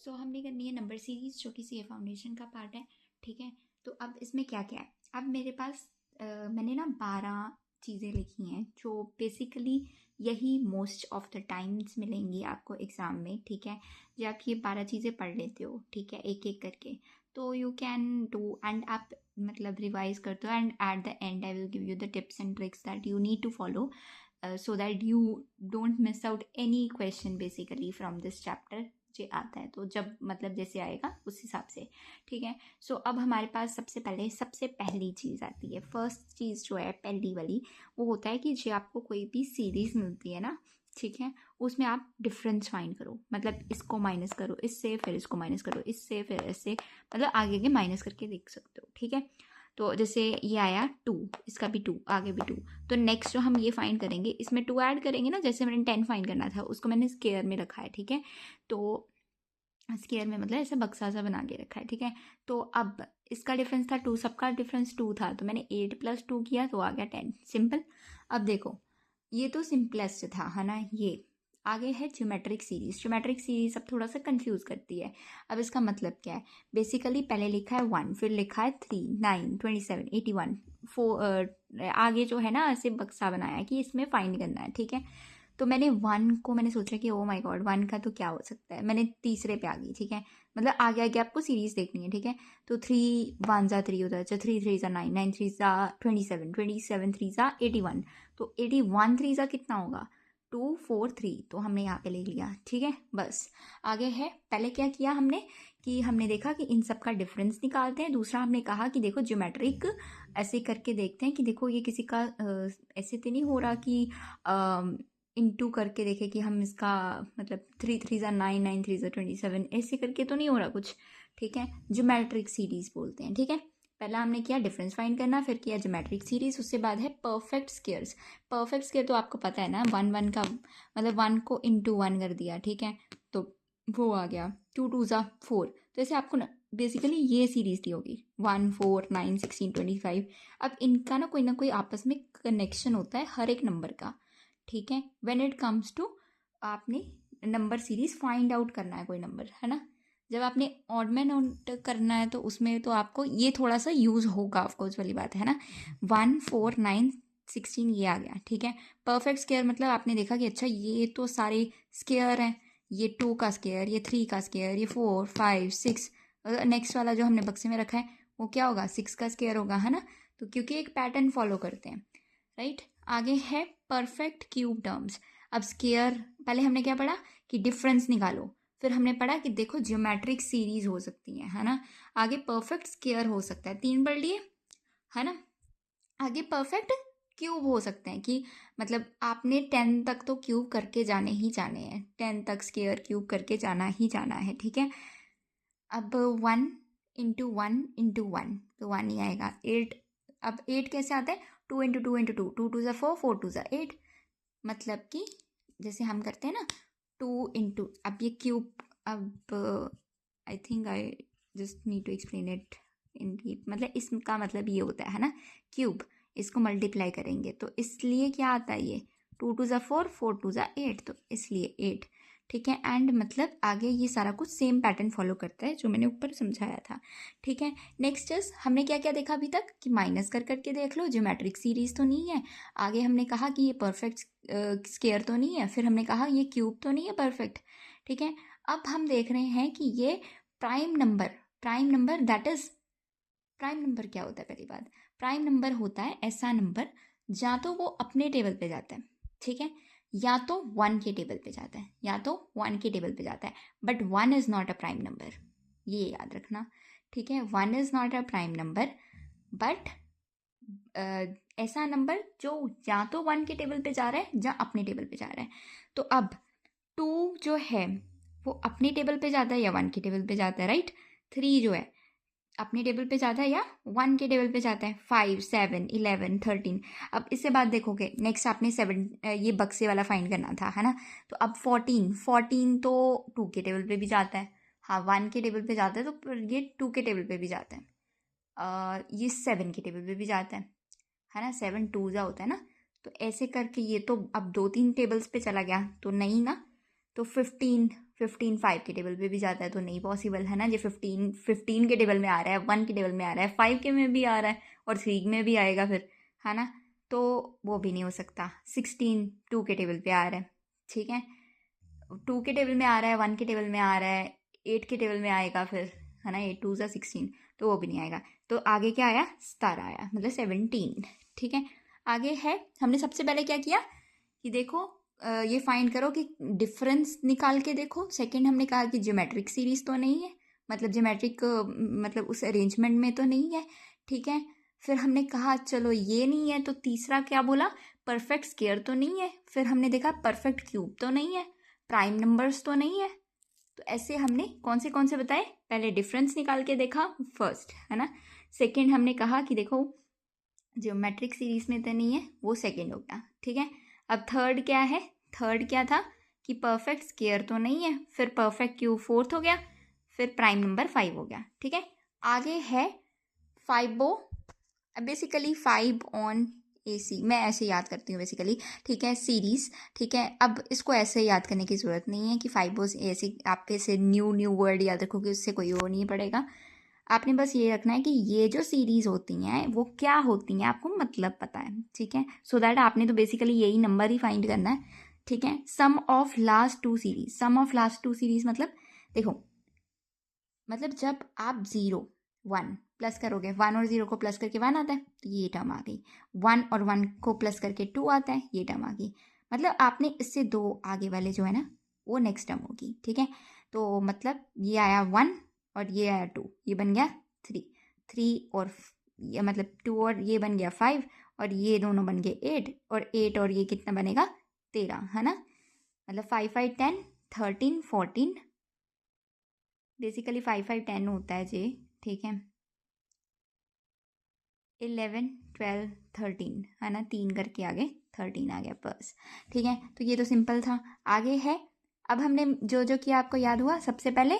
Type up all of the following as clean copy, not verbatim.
सो हमने करनी है नंबर सीरीज जो कि सीए फाउंडेशन का पार्ट है, ठीक है। तो अब इसमें क्या क्या है, अब मेरे पास मैंने ना 12 चीज़ें लिखी हैं जो बेसिकली यही मोस्ट ऑफ द टाइम्स मिलेंगी आपको एग्ज़ाम में, ठीक है। जब आप ये 12 चीज़ें पढ़ लेते हो, ठीक है, एक एक करके, तो यू कैन डू एंड आप मतलब रिवाइज करते हो and at the end I will give you the tips and tricks that you need to follow so that you don't miss out any question basically from this chapter जे आता है। तो जब मतलब जैसे आएगा उस हिसाब से, ठीक है। सो अब हमारे पास सबसे पहली चीज़ आती है, फर्स्ट चीज़ जो है पहली वाली, वो होता है कि जो आपको कोई भी सीरीज मिलती है ना, ठीक है, उसमें आप डिफरेंस फाइंड करो, मतलब इसको माइनस करो इससे, फिर इसको माइनस करो इससे, फिर इससे, मतलब आगे आगे माइनस करके देख सकते हो, ठीक है। तो जैसे ये आया 2, इसका भी 2, आगे भी 2, तो नेक्स्ट जो हम ये फाइंड करेंगे इसमें 2 ऐड करेंगे ना, जैसे मैंने 10 फाइंड करना था उसको मैंने स्क्वायर में रखा है, ठीक है। तो स्क्वायर में मतलब ऐसा बक्सा सा बना के रखा है, ठीक है। तो अब इसका डिफरेंस था 2, सबका डिफरेंस 2 था, तो मैंने 8 + 2 किया तो आ गया 10, सिंपल। अब देखो ये तो सिंपलेस्ट था, है ना। ये आगे है ज्योमेट्रिक सीरीज। ज्योमेट्रिक सीरीज अब थोड़ा सा कंफ्यूज करती है। अब इसका मतलब क्या है, बेसिकली पहले लिखा है 1, फिर लिखा है 3, 9, 27, 81, 4, आगे जो है ना ऐसे बक्सा बनाया कि इसमें फाइंड करना है, ठीक है। तो मैंने 1 को मैंने सोचा कि ओ माय गॉड 1 का तो क्या हो सकता है, मैंने तीसरे पे आ गई, ठीक है। मतलब आगे आगे आपको सीरीज देखनी है, ठीक है। तो 3 1 ज़ा 3 होता है, अच्छा 3 3 ज़ा 9, 9 3 ज़ा 27, 27 3 ज़ा 81, तो 81 3 ज़ा कितना होगा 2 4 3, तो हमने यहाँ पे ले लिया, ठीक है। बस आगे है, पहले क्या किया हमने कि हमने देखा कि इन सब का डिफरेंस निकालते हैं। दूसरा हमने कहा कि देखो ज्योमेट्रिक ऐसे करके देखते हैं कि देखो ये किसी का ऐसे तो नहीं हो रहा कि इंटू करके देखे कि हम इसका मतलब 3 3 ज़ा 9, 9 3 ज़ा 27, ऐसे करके तो नहीं हो रहा कुछ, ठीक है। ज्योमेट्रिक सीरीज बोलते हैं, ठीक है। पहला हमने किया डिफरेंस फाइंड करना, फिर किया ज्योमेट्रिक सीरीज, उसके बाद है परफेक्ट स्क्वायर्स। परफेक्ट स्क्वायर तो आपको पता है ना, 1 1 का मतलब 1 को इंटू 1 कर दिया, ठीक है, तो वो आ गया 2 2 ज़ा 4। तो ऐसे आपको ना बेसिकली ये सीरीज दी होगी 1 4 9 16 25। अब इनका ना कोई आपस में कनेक्शन होता है हर एक नंबर का, ठीक है। व्हेन इट कम्स टू आपने नंबर सीरीज फाइंड आउट करना है कोई नंबर, है ना। जब आपने ऑड में नोट करना है तो उसमें तो आपको ये थोड़ा सा यूज होगा, ऑफकोर्स वाली बात है ना। 1 4 9 16 ये आ गया, ठीक है। परफेक्ट स्क्वायर मतलब आपने देखा कि अच्छा ये तो सारे स्क्वायर हैं, ये 2 का स्क्वायर, ये 3 का स्क्वायर, ये 4 5 6, नेक्स्ट वाला जो हमने बक्से में रखा है वो क्या होगा 6 का स्क्वायर होगा, है ना। तो क्योंकि एक पैटर्न फॉलो करते हैं, राइट। आगे है परफेक्ट क्यूब टर्म्स। अब स्क्वायर पहले हमने क्या पढ़ा कि डिफरेंस निकालो, फिर हमने पढ़ा कि देखो ज्योमेट्रिक सीरीज हो सकती है ना। आगे परफेक्ट स्क्वायर हो सकता है, 3 पढ़ लिए, है ना। आगे परफेक्ट क्यूब हो सकते हैं कि मतलब आपने 10 तक तो क्यूब करके जाने ही जाने हैं, 10 तक स्क्वायर क्यूब करके जाना ही जाना है, ठीक है। अब 1 इंटू 1 इंटू 1 तो 1 ही आएगा। 8, अब 8 कैसे आता है 2 इंटू 2 इंटू 2, 2 2 ज़ा 4, 4 2 ज़ा 8, मतलब कि जैसे हम करते हैं ना 2 इंटू, अब ये क्यूब, अब I think I just need to explain it in deep, मतलब इसका मतलब ये होता है ना क्यूब, इसको मल्टीप्लाई करेंगे तो इसलिए क्या आता है ये 2 2 ज़ा 4, 4 2 ज़ा 8, तो इसलिए 8, ठीक है। एंड मतलब आगे ये सारा कुछ सेम पैटर्न फॉलो करता है जो मैंने ऊपर समझाया था, ठीक है। नेक्स्ट हमने क्या क्या देखा अभी तक कि माइनस कर करके देख लो, ज्योमेट्रिक सीरीज तो नहीं है। आगे हमने कहा कि ये परफेक्ट स्क्वायर तो नहीं है, फिर हमने कहा ये क्यूब तो नहीं है परफेक्ट, ठीक है। अब हम देख रहे हैं कि ये prime number that is, prime number क्या होता है, पहली बात प्राइम नंबर होता है ऐसा नंबर या तो वो अपने टेबल पे जाता है, ठीक है, या तो 1 के टेबल पे जाता है, या तो 1 के टेबल पे जाता है, but 1 is not a prime number, ये याद रखना, ठीक है। 1 is not a prime number, but ऐसा नंबर जो या तो 1 के टेबल पे जा रहा है या अपने टेबल पे जा रहा है। तो अब 2 जो है वो अपने टेबल पे जाता है या 1 के टेबल पे जाता है, राइट। 3 जो है अपने टेबल पे जाता है या 1 के टेबल पे जाता है। 5 7 11 13, अब इससे बाद देखोगे नेक्स्ट आपने 7 ये बक्से वाला फाइंड करना था, है ना। तो अब 14 तो 2 के टेबल पे भी जाता है, हाँ 1 के टेबल पे जाता है तो फिर ये 2 के टेबल पे भी जाता है, ये 7 के टेबल पे भी जाता है ना। 7 2 जा होता है ना, तो ऐसे करके ये तो अब 2 3 टेबल्स पे चला गया तो नहीं ना। तो 15 15 5 के टेबल पे भी जाता है तो नहीं पॉसिबल है ना। जो 15 के टेबल में आ रहा है, 1 के टेबल में आ रहा है, 5 के में भी आ रहा है और 3 में भी आएगा फिर, है ना, तो वो भी नहीं हो सकता। 16 2 के टेबल पे आ रहा है, ठीक है, 2 के टेबल में आ रहा है, 1 के टेबल में आ रहा है, 8 के टेबल में आएगा फिर, है ना, 8 2 16, तो वो भी नहीं आएगा। तो आगे क्या आया, 17 आया, मतलब 17, ठीक है। आगे है, हमने सबसे पहले क्या किया कि देखो ये फाइंड करो कि डिफरेंस निकाल के देखो। सेकंड हमने कहा कि ज्योमेट्रिक सीरीज तो नहीं है, मतलब ज्योमेट्रिक मतलब उस अरेंजमेंट में तो नहीं है, ठीक है। फिर हमने कहा चलो ये नहीं है, तो तीसरा क्या बोला, परफेक्ट स्क्वायर तो नहीं है। फिर हमने देखा परफेक्ट क्यूब तो नहीं है, प्राइम नंबर्स तो नहीं है। तो ऐसे हमने कौन से बताए, पहले डिफरेंस निकाल के देखा फर्स्ट, है ना। सेकंड हमने कहा कि देखो ज्योमेट्रिक सीरीज में तो नहीं है, वो सेकंड हो गया, ठीक है। अब थर्ड क्या है, थर्ड क्या था कि परफेक्ट स्क्वायर तो नहीं है, फिर परफेक्ट क्यूब फोर्थ हो गया, फिर प्राइम नंबर 5 हो गया, ठीक है। आगे है 5 बेसिकली 5 ऑन AC, मैं ऐसे याद करती हूँ बेसिकली, ठीक है, सीरीज, ठीक है। अब इसको ऐसे याद करने की ज़रूरत नहीं है कि 5 ऐसे आप ऐसे न्यू वर्ड याद रखोगे, उससे कोई वो नहीं पड़ेगा। आपने बस ये रखना है कि ये जो सीरीज होती हैं वो क्या होती हैं, आपको मतलब पता है, ठीक है। सो दैट आपने तो बेसिकली यही नंबर ही फाइंड करना है, ठीक है। Sum of last 2 series, sum of last 2 series मतलब देखो, मतलब जब आप 0 1 प्लस करोगे, 1 और 0 को प्लस करके 1 आता है, तो ये टर्म आ गई। 1 और 1 को प्लस करके 2 आता है, ये टर्म आ गई। मतलब आपने इससे 2 आगे वाले जो है ना, वो नेक्स्ट टर्म होगी, ठीक है। तो मतलब ये आया 1 और ये आया 2, ये बन गया 3, 3 और ये मतलब 2 और ये बन गया 5, और ये दोनों बन गए 8, और 8 और ये कितना बनेगा 13, है ना। मतलब 5 5 10 13 14, बेसिकली 5 5 10 होता है जी, ठीक है। 11 12 13, है ना, 3 करके आगे 13 आ गया बस, ठीक है। तो ये तो सिंपल था। आगे है, अब हमने जो जो किया आपको याद हुआ, सबसे पहले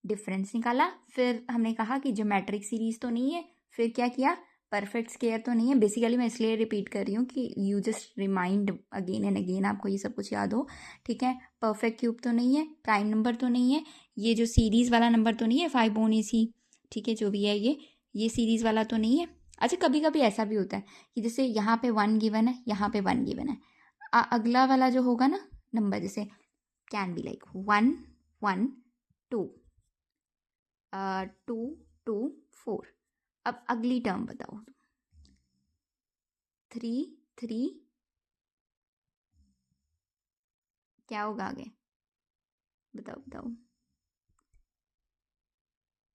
डिफरेंस निकाला, फिर हमने कहा कि ज्योमेट्रिक सीरीज तो नहीं है, फिर क्या किया, परफेक्ट स्क्वायर तो नहीं है। बेसिकली मैं इसलिए रिपीट कर रही हूँ कि you just remind again and again, आपको ये सब कुछ याद हो, ठीक है। परफेक्ट क्यूब तो नहीं है, प्राइम नंबर तो नहीं है, ये जो सीरीज वाला नंबर तो नहीं है 5 ऑन AC, ठीक है, जो भी है ये सीरीज वाला तो नहीं है। अच्छा, कभी कभी ऐसा भी होता है कि जैसे यहाँ पे 1 गिवन है, यहाँ पे 1 गिवन है, अगला वाला जो होगा ना नंबर, जैसे कैन बी लाइक 1 1 2 2 2 4। अब अगली टर्म बताओ, 3 3, क्या होगा आगे, बताओ बताओ।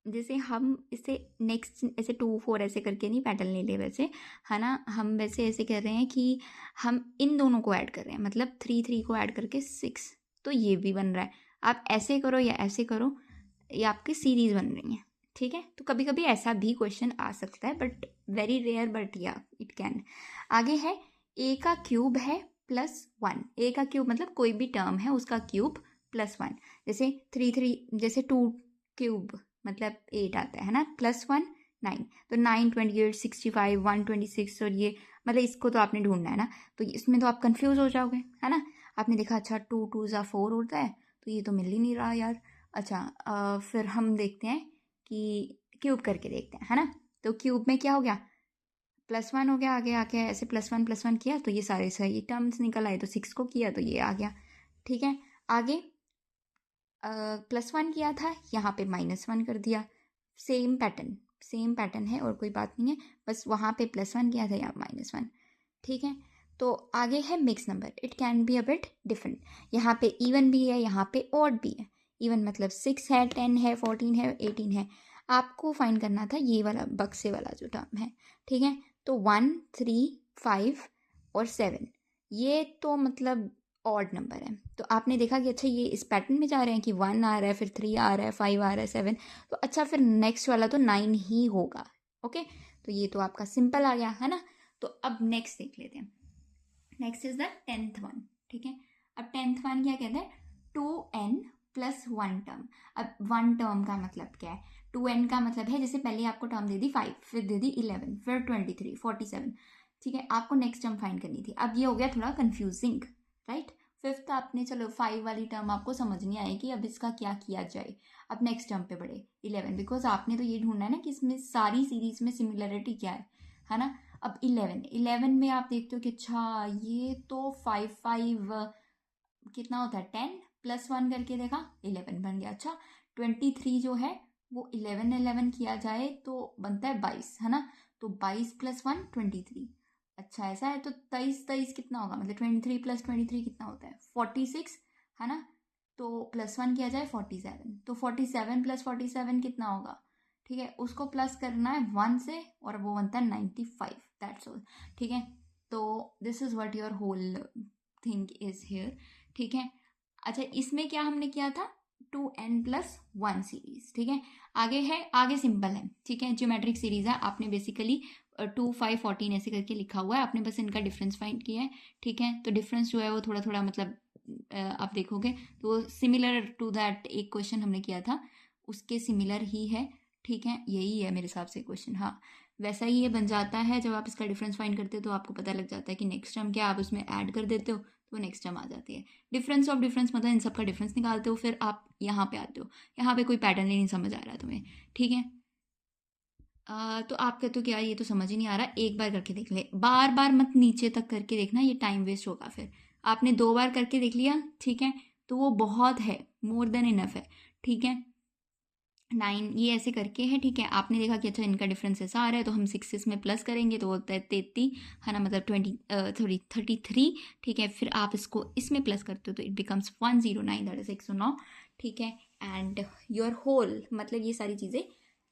जैसे हम इसे नेक्स्ट ऐसे 2 4 ऐसे करके नहीं पैटर्न ले ले वैसे, है ना, हम वैसे ऐसे कर रहे हैं कि हम इन दोनों को ऐड कर रहे हैं, मतलब 3 3 को ऐड करके 6, तो ये भी बन रहा है। आप ऐसे करो या ऐसे करो, ये आपकी सीरीज बन रही है, ठीक है। तो कभी कभी ऐसा भी क्वेश्चन आ सकता है, बट वेरी रेयर, बट या इट कैन। आगे है A का क्यूब है +1, A का क्यूब मतलब कोई भी टर्म है उसका क्यूब +1, जैसे 3 3, जैसे 2 क्यूब मतलब 8 आता है ना, +1 9, तो 9 28 65 126, और ये मतलब इसको तो आपने ढूंढना है ना, तो इसमें तो आप कंफ्यूज हो जाओगे, है ना। आपने देखा अच्छा 2 2 ज़ा 4 होता है, तो ये तो मिल ही नहीं रहा यार। अच्छा फिर हम देखते हैं कि क्यूब करके देखते हैं, है ना। तो क्यूब में क्या हो गया, +1 हो गया, आगे आके ऐसे +1 किया तो ये सारे सही टर्म्स निकल आए, तो 6 को किया तो ये आ गया, ठीक है। आगे +1 किया था, यहाँ पे -1 कर दिया, सेम पैटर्न है और कोई बात नहीं है, बस वहाँ पे +1 किया था, यहाँ -1, ठीक है। तो आगे है mix number, it can be a bit different, यहाँ पे इवन भी है, यहाँ पे ऑड भी है। इवन मतलब 6 है, 10 है, 14 है, 18 है, आपको फाइंड करना था ये वाला बक्से वाला जो टर्म है, ठीक है। तो 1 3 5 और 7, ये तो मतलब ऑड नंबर है, तो आपने देखा कि अच्छा ये इस पैटर्न में जा रहे हैं कि 1 आ रहा है, फिर 3 आ रहा है, 5 आ रहा है, 7, तो अच्छा फिर नेक्स्ट वाला तो 9 ही होगा, ओके। तो ये तो आपका सिंपल आ गया, है ना। तो अब नेक्स्ट देख लेते हैं, next is the 10th one, ठीक है। अब 10th वन क्या कहता है, 2n + 1 टर्म। अब 1 टर्म का मतलब क्या है, 2n का मतलब है जैसे पहले आपको टर्म दे दी 5, फिर दे दी 11, फिर 23 47, ठीक है। आपको नेक्स्ट टर्म फाइंड करनी थी, अब ये हो गया थोड़ा कंफ्यूजिंग, राइट। फिफ्थ आपने, चलो 5 वाली टर्म आपको समझ नहीं आएगी, अब इसका क्या किया जाए। अब नेक्स्ट टर्म पे बढ़े 11, बिकॉज आपने तो ये ढूंढना है ना कि इसमें सारी सीरीज में सिमिलरिटी क्या है ना। अब 11 में आप देखते हो कि अच्छा ये तो 5 5 कितना होता है 10 प्लस 1 करके देखा 11 बन गया। अच्छा 23 जो है वो 11 11 किया जाए तो बनता है 22, है ना। तो 22 प्लस 1 23। अच्छा ऐसा है, तो 23 23 कितना होगा, मतलब 23 प्लस 23 कितना होता है 46, है ना। तो प्लस 1 किया जाए 47, तो 47 प्लस 47 कितना होगा, ठीक है, उसको प्लस करना है 1 से और वो बनता है 95, दैट्स ऑल। ठीक है, तो this is what your whole thing is here. ठीक है, अच्छा इसमें क्या हमने किया था 2n+1 सीरीज। ठीक है, आगे है, आगे सिंपल है, ठीक है, ज्योमेट्रिक सीरीज है। आपने बेसिकली 2 5 14 ऐसे करके लिखा हुआ है, आपने बस इनका डिफरेंस फाइंड किया है। ठीक है, तो डिफरेंस जो है वो थोड़ा थोड़ा मतलब आप देखोगे तो सिमिलर टू दैट एक क्वेश्चन हमने किया था उसके सिमिलर ही है। ठीक है, यही है मेरे हिसाब से क्वेश्चन, हाँ वैसा ही ये बन जाता है। जब आप इसका डिफरेंस फाइंड करते हो तो आपको पता लग जाता है कि नेक्स्ट टर्म क्या, आप उसमें ऐड कर देते हो तो नेक्स्ट टर्म आ जाती है। डिफरेंस ऑफ डिफरेंस मतलब इन सब का डिफरेंस निकालते हो, फिर आप यहाँ पे आते हो। यहाँ पे कोई पैटर्न ही नहीं समझ आ रहा है तुम्हें। ठीक है, तो आप कहते हो कि यार ये तो समझ ही नहीं आ रहा, एक बार करके देख ले, बार बार मत नीचे तक करके देखना, ये टाइम वेस्ट होगा। फिर आपने 2 बार करके देख लिया, ठीक है, तो वो बहुत है, मोर देन इनफ है। ठीक है, 9 ये ऐसे करके है। ठीक है, आपने देखा कि अच्छा इनका डिफरेंस ऐसा आ रहा है, तो हम 6 इसमें प्लस करेंगे तो होता है 33, है ना, मतलब 33। ठीक है, फिर आप इसको इसमें प्लस करते हो तो इट बिकम्स 109, दैट इज 109। ठीक है, एंड योर होल मतलब ये सारी चीज़ें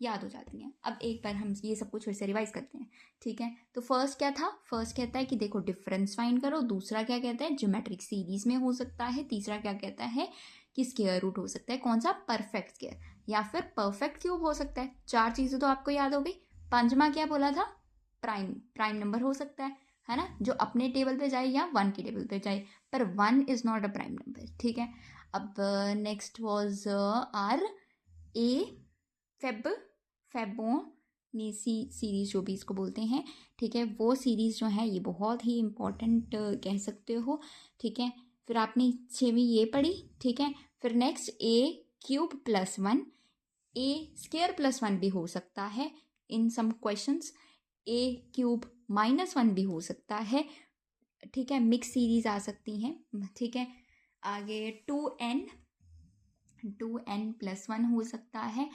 याद हो जाती हैं। अब एक बार हम ये सब कुछ फिर से रिवाइज करते हैं। ठीक है, तो फर्स्ट क्या था, फर्स्ट कहता है कि देखो डिफरेंस फाइंड करो, दूसरा क्या कहता है ज्योमेट्रिक सीरीज में हो सकता है, तीसरा क्या कहता है कि स्क्वायर रूट हो सकता है, कौन सा परफेक्ट स्क्वायर या फिर परफेक्ट क्यूब हो सकता है। 4 चीज़ें तो आपको याद हो गई। पंचमा क्या बोला था, प्राइम, प्राइम नंबर हो सकता है ना, जो अपने टेबल पे जाए या 1 के टेबल पे जाए, पर 1 is not a prime number. ठीक है, अब next was are a fib Fibonacci series जो भी इसको बोलते हैं। ठीक है, वो सीरीज जो है ये बहुत ही इम्पोर्टेंट कह सकते हो। ठीक है, फिर आपने 6वीं ये पढ़ी। ठीक है, फिर नेक्स्ट a³ + 1, a² + 1 भी हो सकता है इन सम क्वेश्चंस, a³ - 1 भी हो सकता है। ठीक है, मिक्स सीरीज आ सकती हैं। ठीक है, आगे 2n+1 हो सकता है,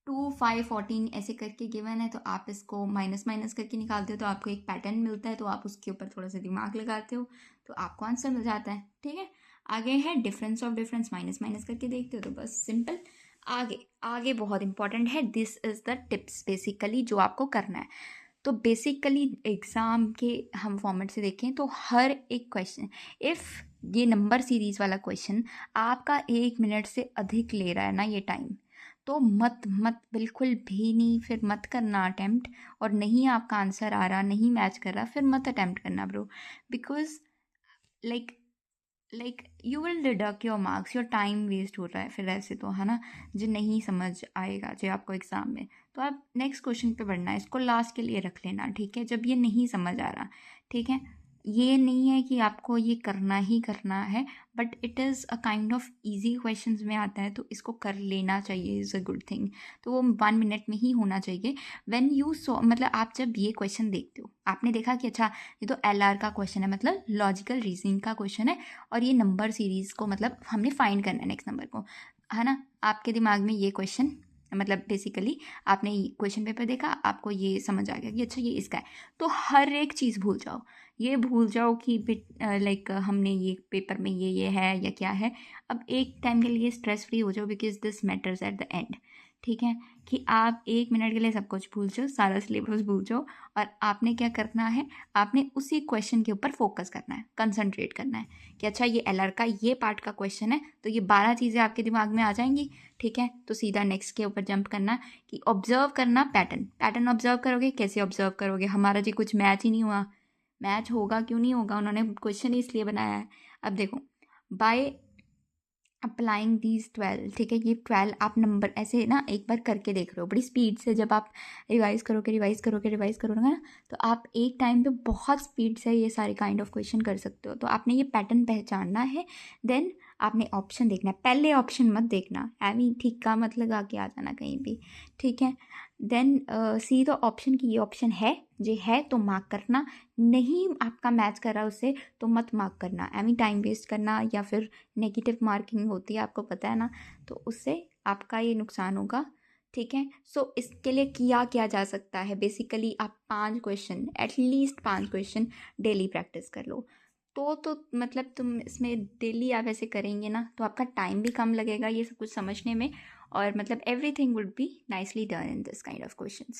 2 5 14 ऐसे करके गिवन है, तो आप इसको माइनस माइनस करके निकालते हो तो आपको एक पैटर्न मिलता है, तो आप उसके ऊपर थोड़ा सा दिमाग लगाते हो तो आपको आंसर मिल जाता है। ठीक है, आगे है difference of difference, minus minus करके देखते हो तो बस सिंपल। आगे आगे बहुत इंपॉर्टेंट है, this is the tips basically जो आपको करना है। तो बेसिकली एग्ज़ाम के हम फॉर्मेट से देखें तो हर एक क्वेश्चन, इफ़ ये नंबर सीरीज़ वाला क्वेश्चन आपका 1 मिनट से अधिक ले रहा है ना ये टाइम, तो मत मत बिल्कुल भी नहीं, फिर मत करना अटेम्प्ट। और नहीं आपका आंसर आ रहा, नहीं मैच कर रहा, फिर मत अटेम्प्ट करना bro, because like you will deduct your marks, your time waste हो रहा है फिर ऐसे तो, है ना, जो नहीं समझ आएगा जो आपको एग्ज़ाम में। तो आप नेक्स्ट क्वेश्चन पे बढ़ना है, इसको लास्ट के लिए रख लेना। ठीक है, जब ये नहीं समझ आ रहा। ठीक है, ये नहीं है कि आपको ये करना ही करना है, but it is a kind of easy questions में आता है, तो इसको कर लेना चाहिए, इज़ अ गुड थिंग। तो वो 1 मिनट में ही होना चाहिए। व्हेन यू सो मतलब आप जब ये क्वेश्चन देखते हो, आपने देखा कि अच्छा ये तो LR का क्वेश्चन है, मतलब लॉजिकल रीजनिंग का क्वेश्चन है, और ये नंबर सीरीज़ को मतलब हमने फाइंड करना है नेक्स्ट नंबर को, है ना। आपके दिमाग में ये क्वेश्चन मतलब बेसिकली आपने क्वेश्चन पेपर देखा, आपको ये समझ आ गया कि अच्छा ये इसका है, तो हर एक चीज़ भूल जाओ। ये भूल जाओ कि लाइक हमने ये पेपर में ये है या क्या है। अब एक टाइम के लिए स्ट्रेस फ्री हो जाओ, because this matters eight the and. ठीक है, कि आप 1 मिनट के लिए सब कुछ भूल जाओ, सारा सिलेबस भूल जाओ, और आपने क्या करना है, आपने उसी क्वेश्चन के ऊपर फोकस करना है, कंसंट्रेट करना है कि अच्छा ये LR का ये पार्ट का क्वेश्चन है, तो ये 12 चीज़ें आपके दिमाग में आ जाएंगी। ठीक है, तो सीधा नेक्स्ट के ऊपर जंप करना कि ऑब्जर्व करना, पैटर्न ऑब्जर्व करोगे। कैसे ऑब्जर्व करोगे, हमारा जी कुछ मैच ही नहीं हुआ, मैच होगा क्यों नहीं होगा, उन्होंने क्वेश्चन ही इसलिए बनाया है। अब देखो, बाय अप्लाइंग दीज 12, ठीक है, ये 12 आप नंबर ऐसे ना एक बार करके देख रहे हो बड़ी स्पीड से। जब आप रिवाइज करोगे ना, तो आप एक टाइम पे बहुत स्पीड से ये सारे काइंड ऑफ क्वेश्चन कर सकते हो। तो आपने ये पैटर्न पहचानना है, देन आपने ऑप्शन देखना है। पहले ऑप्शन मत देखना, एमी ठीक का मत लगा के आ जाना कहीं भी, ठीक है। देन सी द ऑप्शन की ये ऑप्शन है, जे है तो मार्क करना, नहीं आपका मैच कर रहा है उससे तो मत मार्क करना। एमी टाइम वेस्ट करना या फिर नेगेटिव मार्किंग होती है, आपको पता है ना, तो उससे आपका ये नुकसान होगा, ठीक है। सो इसके लिए किया क्या जा सकता है, बेसिकली आप 5 question, at least 5 question daily practice कर लो। तो मतलब तुम इसमें डेली आप ऐसे करेंगे ना, तो आपका टाइम भी कम लगेगा ये सब कुछ समझने में, और मतलब everything would be nicely done in this kind of questions.